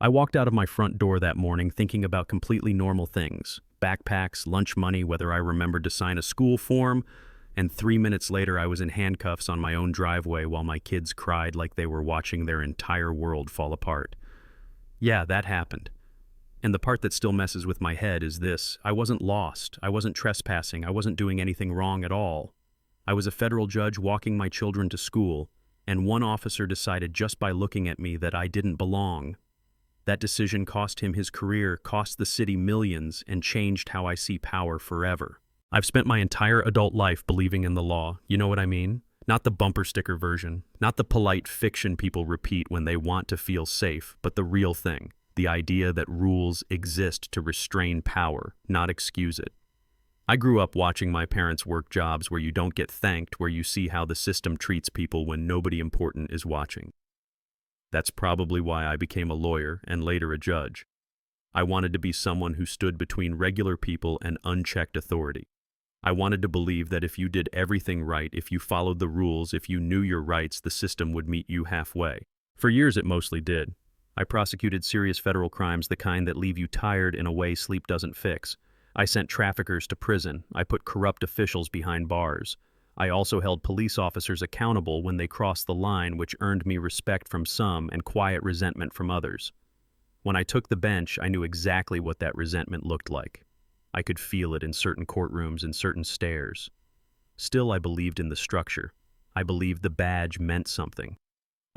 I walked out of my front door that morning thinking about completely normal things. Backpacks, lunch money, whether I remembered to sign a school form, and 3 minutes later I was in handcuffs on my own driveway while my kids cried like they were watching their entire world fall apart. Yeah, that happened. And the part that still messes with my head is this: I wasn't lost, I wasn't trespassing, I wasn't doing anything wrong at all. I was a federal judge walking my children to school, and one officer decided just by looking at me that I didn't belong. That decision cost him his career, cost the city millions, and changed how I see power forever. I've spent my entire adult life believing in the law, you know what I mean? Not the bumper sticker version, not the polite fiction people repeat when they want to feel safe, but the real thing, the idea that rules exist to restrain power, not excuse it. I grew up watching my parents work jobs where you don't get thanked, where you see how the system treats people when nobody important is watching. That's probably why I became a lawyer and later a judge. I wanted to be someone who stood between regular people and unchecked authority. I wanted to believe that if you did everything right, if you followed the rules, if you knew your rights, the system would meet you halfway. For years it mostly did. I prosecuted serious federal crimes, the kind that leave you tired in a way sleep doesn't fix. I sent traffickers to prison. I put corrupt officials behind bars. I also held police officers accountable when they crossed the line, which earned me respect from some and quiet resentment from others. When I took the bench, I knew exactly what that resentment looked like. I could feel it in certain courtrooms and certain stares. Still, I believed in the structure. I believed the badge meant something.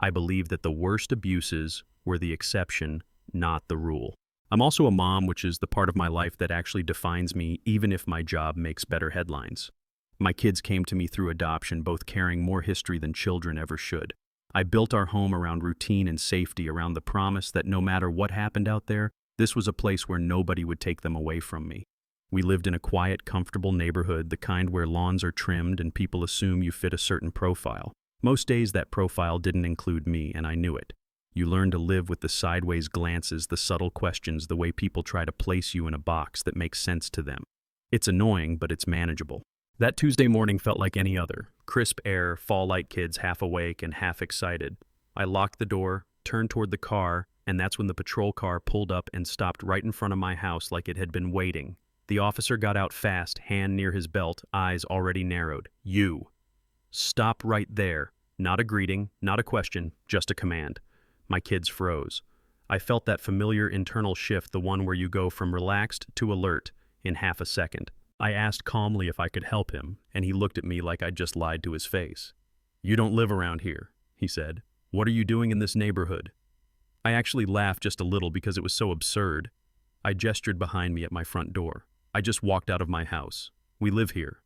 I believed that the worst abuses were the exception, not the rule. I'm also a mom, which is the part of my life that actually defines me, even if my job makes better headlines. My kids came to me through adoption, both carrying more history than children ever should. I built our home around routine and safety, around the promise that no matter what happened out there, this was a place where nobody would take them away from me. We lived in a quiet, comfortable neighborhood, the kind where lawns are trimmed and people assume you fit a certain profile. Most days that profile didn't include me, and I knew it. You learn to live with the sideways glances, the subtle questions, the way people try to place you in a box that makes sense to them. It's annoying, but it's manageable. That Tuesday morning felt like any other. Crisp air, fall-light kids half awake and half excited. I locked the door, turned toward the car, and that's when the patrol car pulled up and stopped right in front of my house like it had been waiting. The officer got out fast, hand near his belt, eyes already narrowed. You. Stop right there. Not a greeting, not a question, just a command. My kids froze. I felt that familiar internal shift, the one where you go from relaxed to alert in half a second. I asked calmly if I could help him, and he looked at me like I'd just lied to his face. "You don't live around here," he said. "What are you doing in this neighborhood?" I actually laughed just a little because it was so absurd. I gestured behind me at my front door. "I just walked out of my house. We live here."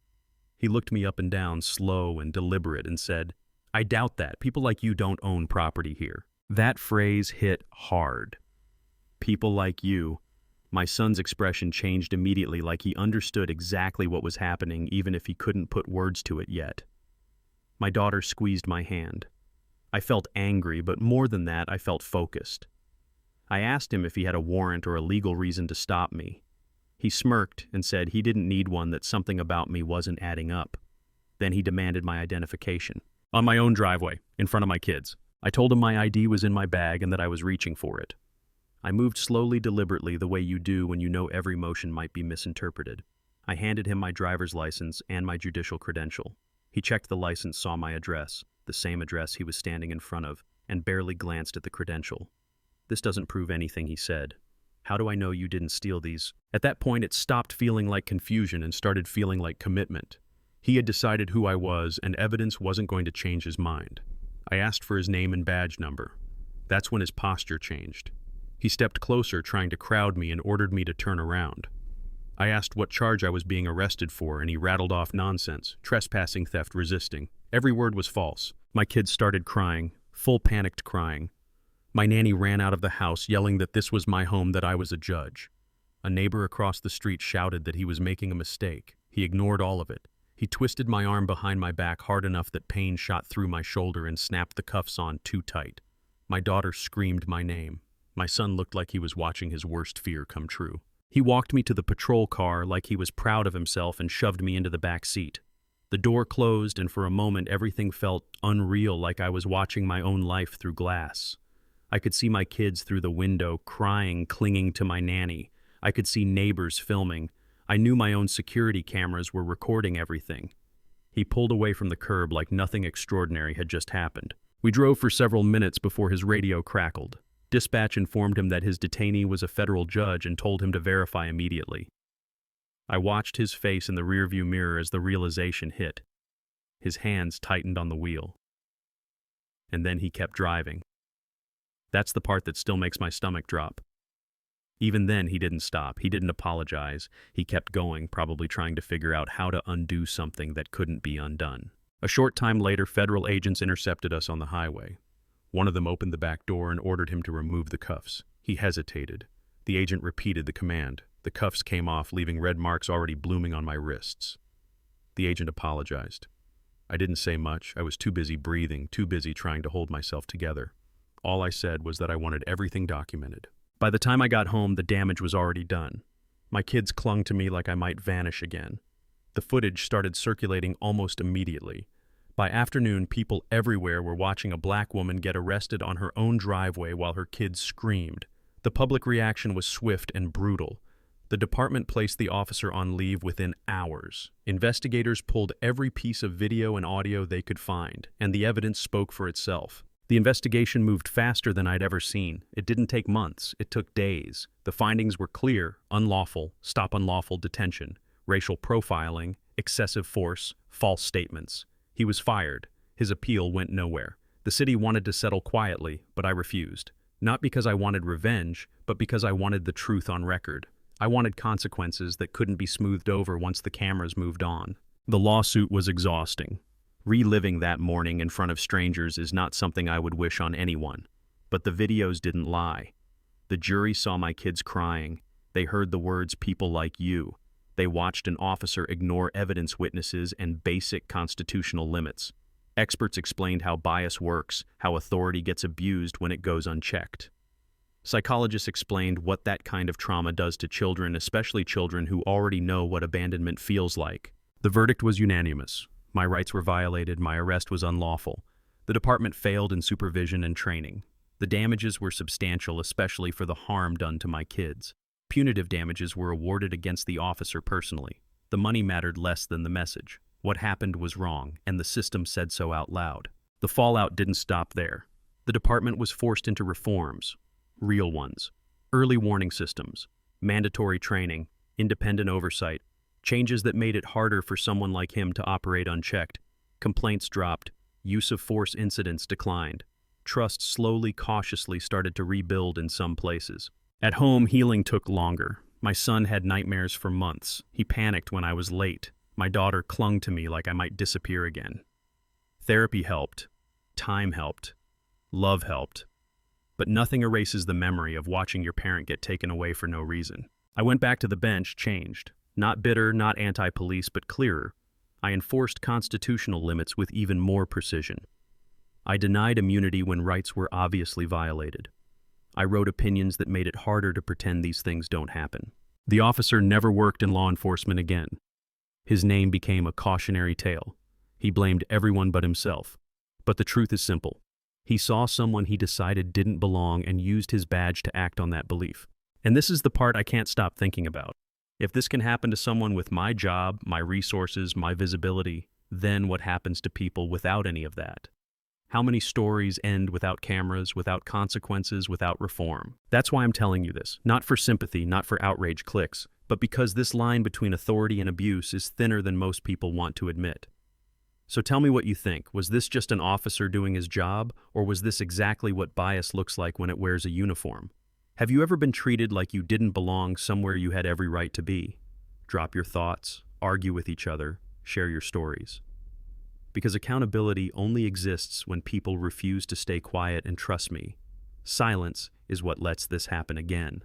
He looked me up and down, slow and deliberate, and said, "I doubt that. People like you don't own property here." That phrase hit hard. People like you. My son's expression changed immediately, like he understood exactly what was happening, even if he couldn't put words to it yet. My daughter squeezed my hand. I felt angry, but more than that, I felt focused. I asked him if he had a warrant or a legal reason to stop me. He smirked and said he didn't need one, that something about me wasn't adding up. Then he demanded my identification. On my own driveway, in front of my kids. I told him my ID was in my bag and that I was reaching for it. I moved slowly, deliberately, the way you do when you know every motion might be misinterpreted. I handed him my driver's license and my judicial credential. He checked the license, saw my address, the same address he was standing in front of, and barely glanced at the credential. "This doesn't prove anything," he said. "How do I know you didn't steal these?" At that point, it stopped feeling like confusion and started feeling like commitment. He had decided who I was, and evidence wasn't going to change his mind. I asked for his name and badge number. That's when his posture changed. He stepped closer, trying to crowd me, and ordered me to turn around. I asked what charge I was being arrested for, and he rattled off nonsense: trespassing, theft, resisting. Every word was false. My kids started crying, full panicked crying. My nanny ran out of the house, yelling that this was my home, that I was a judge. A neighbor across the street shouted that he was making a mistake. He ignored all of it. He twisted my arm behind my back hard enough that pain shot through my shoulder and snapped the cuffs on too tight. My daughter screamed my name. My son looked like he was watching his worst fear come true. He walked me to the patrol car like he was proud of himself and shoved me into the back seat. The door closed, and for a moment everything felt unreal, like I was watching my own life through glass. I could see my kids through the window, crying, clinging to my nanny. I could see neighbors filming. I knew my own security cameras were recording everything. He pulled away from the curb like nothing extraordinary had just happened. We drove for several minutes before his radio crackled. Dispatch informed him that his detainee was a federal judge and told him to verify immediately. I watched his face in the rearview mirror as the realization hit. His hands tightened on the wheel. And then he kept driving. That's the part that still makes my stomach drop. Even then, he didn't stop. He didn't apologize. He kept going, probably trying to figure out how to undo something that couldn't be undone. A short time later, federal agents intercepted us on the highway. One of them opened the back door and ordered him to remove the cuffs. He hesitated. The agent repeated the command. The cuffs came off, leaving red marks already blooming on my wrists. The agent apologized. I didn't say much. I was too busy breathing, too busy trying to hold myself together. All I said was that I wanted everything documented. By the time I got home, the damage was already done. My kids clung to me like I might vanish again. The footage started circulating almost immediately. By afternoon, people everywhere were watching a black woman get arrested on her own driveway while her kids screamed. The public reaction was swift and brutal. The department placed the officer on leave within hours. Investigators pulled every piece of video and audio they could find, and the evidence spoke for itself. The investigation moved faster than I'd ever seen. It didn't take months, it took days. The findings were clear: unlawful, stop unlawful detention, racial profiling, excessive force, false statements. He was fired. His appeal went nowhere. The city wanted to settle quietly, but I refused. Not because I wanted revenge, but because I wanted the truth on record. I wanted consequences that couldn't be smoothed over once the cameras moved on. The lawsuit was exhausting. Reliving that morning in front of strangers is not something I would wish on anyone. But the videos didn't lie. The jury saw my kids crying. They heard the words "people like you." They watched an officer ignore evidence witnesses and basic constitutional limits. Experts explained how bias works, how authority gets abused when it goes unchecked. Psychologists explained what that kind of trauma does to children, especially children who already know what abandonment feels like. The verdict was unanimous. My rights were violated, my arrest was unlawful. The department failed in supervision and training. The damages were substantial, especially for the harm done to my kids. Punitive damages were awarded against the officer personally. The money mattered less than the message. What happened was wrong, and the system said so out loud. The fallout didn't stop there. The department was forced into reforms. Real ones. Early warning systems, mandatory training, independent oversight, changes that made it harder for someone like him to operate unchecked. Complaints dropped, use of force incidents declined. Trust slowly, cautiously started to rebuild in some places. At home, healing took longer. My son had nightmares for months. He panicked when I was late. My daughter clung to me like I might disappear again. Therapy helped. Time helped. Love helped. But nothing erases the memory of watching your parent get taken away for no reason. I went back to the bench, changed. Not bitter, not anti-police, but clearer. I enforced constitutional limits with even more precision. I denied immunity when rights were obviously violated. I wrote opinions that made it harder to pretend these things don't happen. The officer never worked in law enforcement again. His name became a cautionary tale. He blamed everyone but himself. But the truth is simple. He saw someone he decided didn't belong and used his badge to act on that belief. And this is the part I can't stop thinking about. If this can happen to someone with my job, my resources, my visibility, then what happens to people without any of that? How many stories end without cameras, without consequences, without reform? That's why I'm telling you this. Not for sympathy, not for outrage clicks, but because this line between authority and abuse is thinner than most people want to admit. So tell me what you think. Was this just an officer doing his job, or was this exactly what bias looks like when it wears a uniform? Have you ever been treated like you didn't belong somewhere you had every right to be? Drop your thoughts, argue with each other, share your stories. Because accountability only exists when people refuse to stay quiet, and trust me, silence is what lets this happen again.